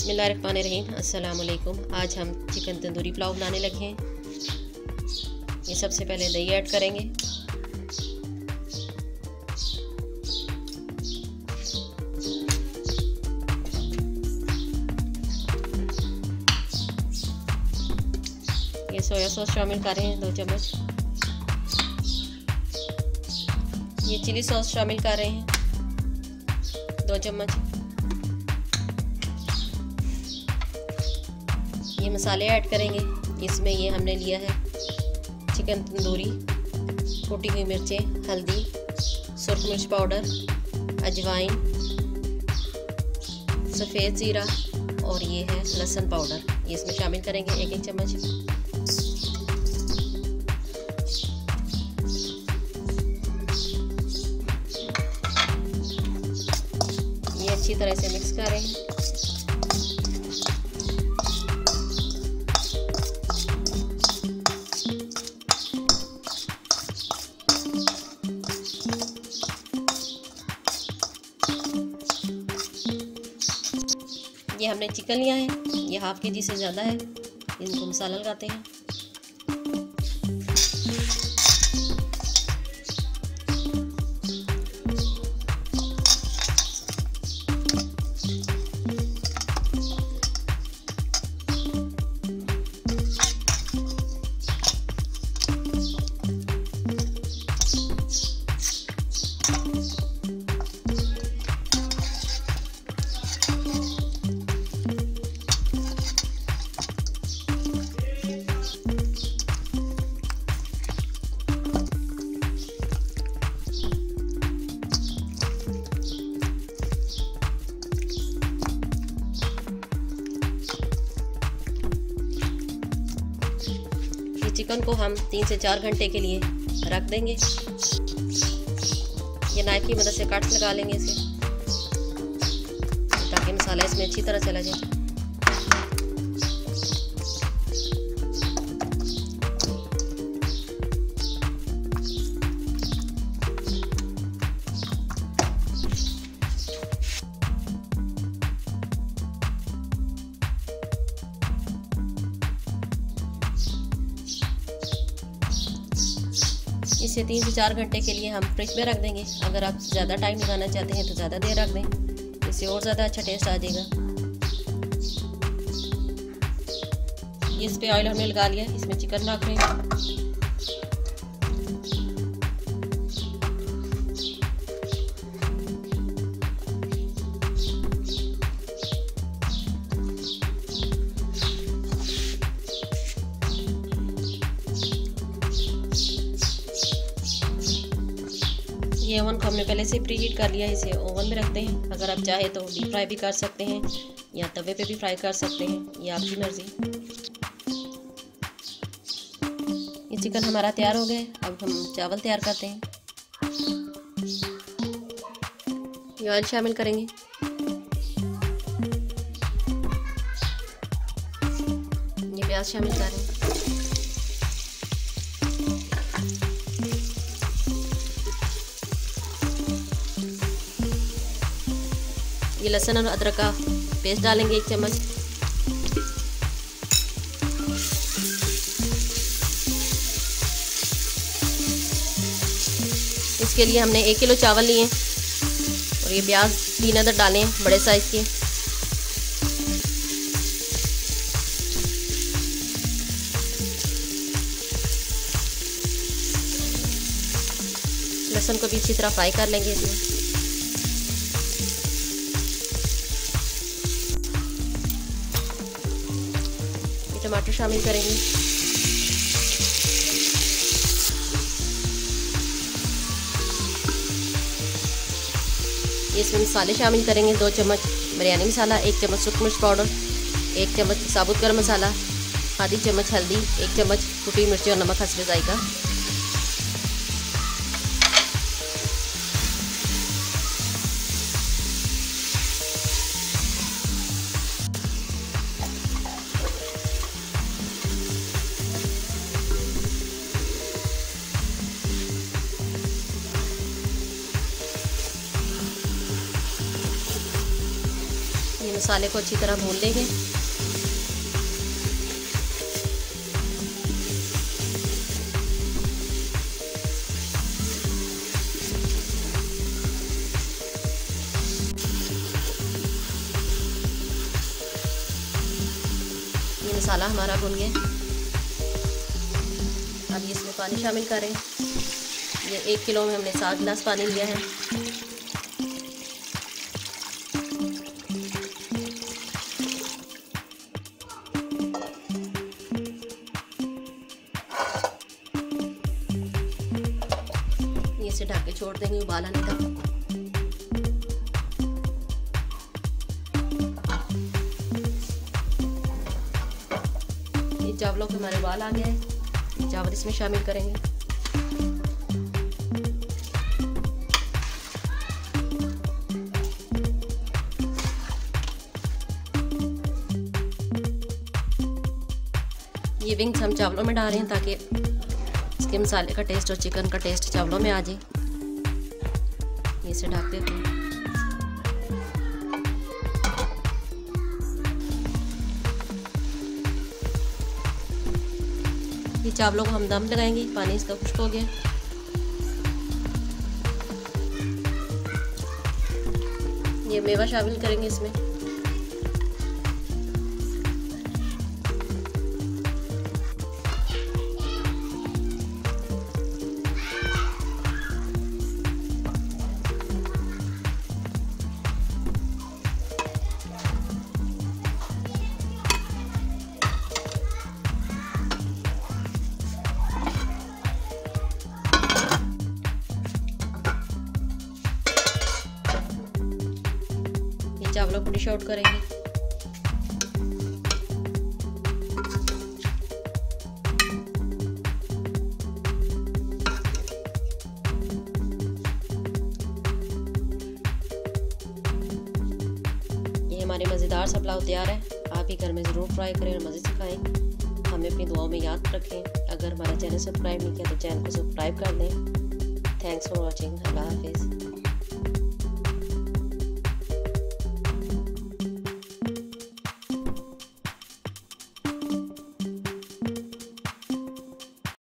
बिस्मिल्लाहिर्रहमानिर्रहीम। अस्सलाम वालेकुम। आज हम चिकन तंदूरी पुलाव बनाने लगे हैं। ये सबसे पहले दही ऐड करेंगे। ये सोया सॉस शामिल कर रहे हैं 2 चम्मच। ये चिली सॉस शामिल कर रहे हैं 2 चम्मच। ये मसाले ऐड करेंगे। इसमें ये हमने लिया है चिकन तंदूरी, कुटी हुई मिर्चें, हल्दी, सुरख मिर्च पाउडर, अजवाइन, सफ़ेद ज़ीरा और ये है लहसुन पाउडर। ये इसमें शामिल करेंगे 1-1 चम्मच। ये अच्छी तरह से मिक्स करें। ये हमने चिकन लिया है, ये ½ kg से ज़्यादा है। इनको मसाला लगाते हैं। चिकन को हम 3 से 4 घंटे के लिए रख देंगे। ये नाइफ की मदद से कट्स लगा लेंगे इसे, ताकि मसाला इसमें अच्छी तरह चला जाए। इसे 3 से 4 घंटे के लिए हम फ्रिज में रख देंगे। अगर आप ज़्यादा टाइम लगाना चाहते हैं तो ज़्यादा देर रख दें, इससे और ज़्यादा अच्छा टेस्ट आ जाएगा। इस पे ऑयल हमने लगा लिया, इसमें चिकन रख रहे हैं। ये ओवन को हमने पहले से प्री हीट कर लिया है, इसे ओवन में रखते हैं। अगर आप चाहे तो डीप फ्राई भी कर सकते हैं या तवे पे भी फ्राई कर सकते हैं, ये आपकी मर्ज़ी। ये चिकन हमारा तैयार हो गया है। अब हम चावल तैयार करते हैं। ये ऑयल शामिल करेंगे। ये प्याज शामिल कर रहे हैं। ये लहसुन और अदरक का पेस्ट डालेंगे 1 चम्मच। इसके लिए हमने 1 किलो चावल लिए और ये प्याज 3 अदर डालें बड़े साइज़ के। लहसुन को भी अच्छी तरह फ्राई कर लेंगे इसमें। टमाटर शामिल करेंगे। इसमें मसाले शामिल करेंगे 2 चम्मच बिरयानी मसाला, 1 चम्मच सूखा मिर्च पाउडर, 1 चम्मच साबुत गरम मसाला, आधी चम्मच हल्दी, 1 चम्मच कुटी मिर्ची और नमक हस्बे जायका। मसाले को अच्छी तरह भून लेंगे। ये मसाला हमारा भुन गया। अब ये इसमें पानी शामिल करें। ये 1 किलो में हमने 7 गिलास पानी लिया है। ये इसे ढक के छोड़ देंगे उबाल आने तक। चावलों के हमारे उबाल आ गए हैं। चावल इसमें शामिल करेंगे। ये विंग्स हम चावलों में डाल रहे हैं ताकि इसके मसाले का टेस्ट और चिकन का टेस्ट चावलों में आ जाए। इसे ढक देते हैं। ये चावलों को हम दम लगाएंगे। पानी इसका खुश्क हो गया। ये मेवा शामिल करेंगे इसमें। चावलों को डिश आउट करेंगे। ये हमारे मज़ेदार सा पुलाव तैयार है। आप ही घर में ज़रूर ट्राई करें और मज़े से खाएं। हमें अपनी दुआओं में याद रखें। अगर हमारा चैनल सब्सक्राइब नहीं किया तो चैनल को सब्सक्राइब कर दें। Thanks for watching. अल्लाह हाफिज़।